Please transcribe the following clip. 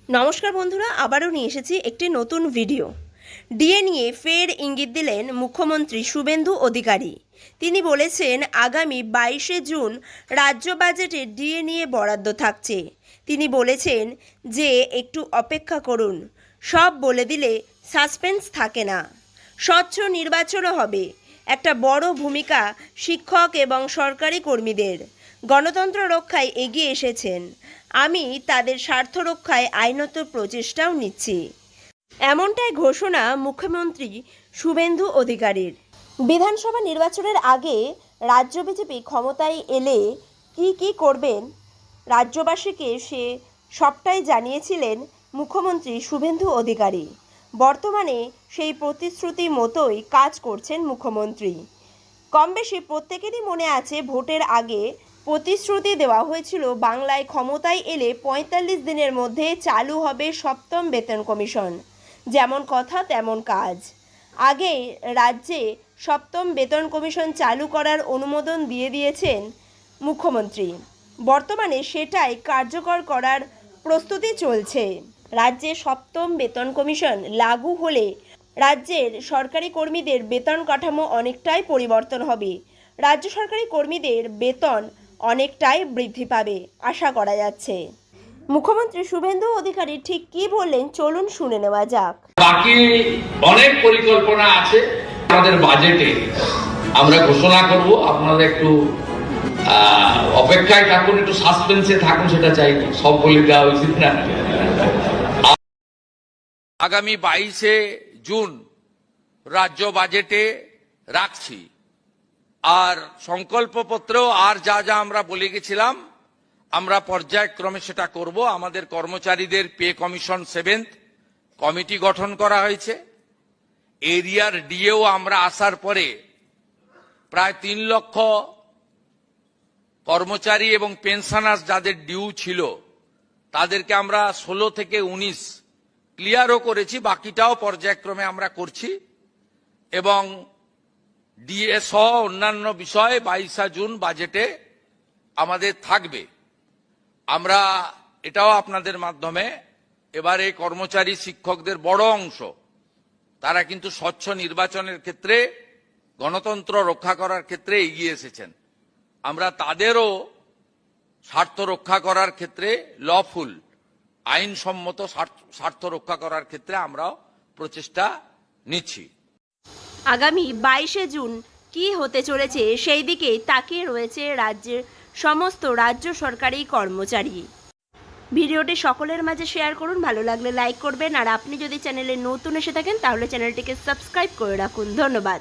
নমস্কার বন্ধুরা, আবারও নিয়ে এসেছি একটি নতুন ভিডিও। ডিএ নিয়ে ফের ইঙ্গিত দিলেন মুখ্যমন্ত্রী শুভেন্দু অধিকারী। তিনি বলেছেন আগামী 22শে জুন রাজ্য বাজেটে ডিএ নিয়ে বরাদ্দ থাকছে। তিনি বলেছেন যে একটু অপেক্ষা করুন, সব বলে দিলে সাসপেন্স থাকে না। স্বচ্ছ নির্বাচনও হবে। একটা বড় ভূমিকা শিক্ষক এবং সরকারি কর্মীদের। গণতন্ত্র রক্ষায় এগিয়ে এসেছেন। আমি তাদের স্বার্থ রক্ষায় আইনত প্রচেষ্টাও নিচ্ছি। এমনটাই ঘোষণা মুখ্যমন্ত্রী শুভেন্দু অধিকারীর। বিধানসভা নির্বাচনের আগে রাজ্য বিজেপি ক্ষমতায় এলে কি করবেন রাজ্যবাসীকে সে সবটাই জানিয়েছিলেন মুখ্যমন্ত্রী শুভেন্দু অধিকারী। বর্তমানে সেই প্রতিশ্রুতি মতোই কাজ করছেন মুখ্যমন্ত্রী। কম বেশি প্রত্যেকেরই মনে আছে ভোটের আগে প্রতিশ্রুতি দেওয়া হয়েছিল বাংলায় ক্ষমতায় এলে ৪৫ দিনের মধ্যে চালু হবে সপ্তম বেতন কমিশন। যেমন কথা তেমন কাজ। আগে রাজ্যে সপ্তম বেতন কমিশন চালু করার অনুমোদন দিয়ে দিয়েছেন মুখ্যমন্ত্রী। বর্তমানে সেটাই কার্যকর করার প্রস্তুতি চলছে। রাজ্যে সপ্তম বেতন কমিশন লাগু হলে রাজ্যের সরকারি কর্মীদের বেতন কাঠামো অনেকটাই পরিবর্তন হবে। রাজ্য সরকারি কর্মীদের বেতন অনেকটাই বৃদ্ধি পাবে আশা করা যাচ্ছে। মুখ্যমন্ত্রী শুভেন্দু অধিকারী ঠিক কি বললেন চলুন শুনে নেওয়া যাক। বাকি অনেক পরিকল্পনা আছে আমাদের বাজেটে, আমরা ঘোষণা করব। আপনারা একটু অপেক্ষায় থাকুন, একটু সাসপেন্সে থাকুন, সেটা চাই। সব বলে দেওয়া উচিত না। আগামী 22শে জুন রাজ্য বাজেটে রাখছি। আর সংকল্পপত্রেও আর যা যা আমরা বলে গেছিলাম আমরা পর্যায়ক্রমে সেটা করব। আমাদের কর্মচারীদের পে কমিশন 7th কমিটি গঠন করা হয়েছে। এরিয়ার ডিএও আমরা আসার পরে প্রায় 3 লক্ষ কর্মচারী এবং পেনশনার্স যাদের ডিউ ছিল তাদেরকে আমরা 16 থেকে 19 ক্লিয়ারও করেছি, বাকিটাও পর্যায়ক্রমে আমরা করছি। এবং ডিএ সহ অন্যান্য বিষয় 22শে জুন বাজেটে আমাদের থাকবে। আমরা এটাও আপনাদের মাধ্যমে এবারে কর্মচারী শিক্ষকদের বড় অংশ তারা কিন্তু স্বচ্ছ নির্বাচনের ক্ষেত্রে গণতন্ত্র রক্ষা করার ক্ষেত্রে এগিয়ে এসেছেন। আমরা তাদেরও স্বার্থ রক্ষা করার ক্ষেত্রে লফুল আইনসম্মত স্বার্থ রক্ষা করার ক্ষেত্রে আমরাও প্রচেষ্টা নিচ্ছি। আগামী 22শে জুন কি হতে চলেছে সেই দিকে তাকিয়ে রয়েছে রাজ্যের সমস্ত রাজ্য সরকারি কর্মচারী। ভিডিওটি সকলের মাঝে শেয়ার করুন, ভালো লাগলে লাইক করবেন, আর আপনি যদি চ্যানেলে নতুন এসে থাকেন তাহলে চ্যানেলটিকে সাবস্ক্রাইব করে রাখুন। ধন্যবাদ।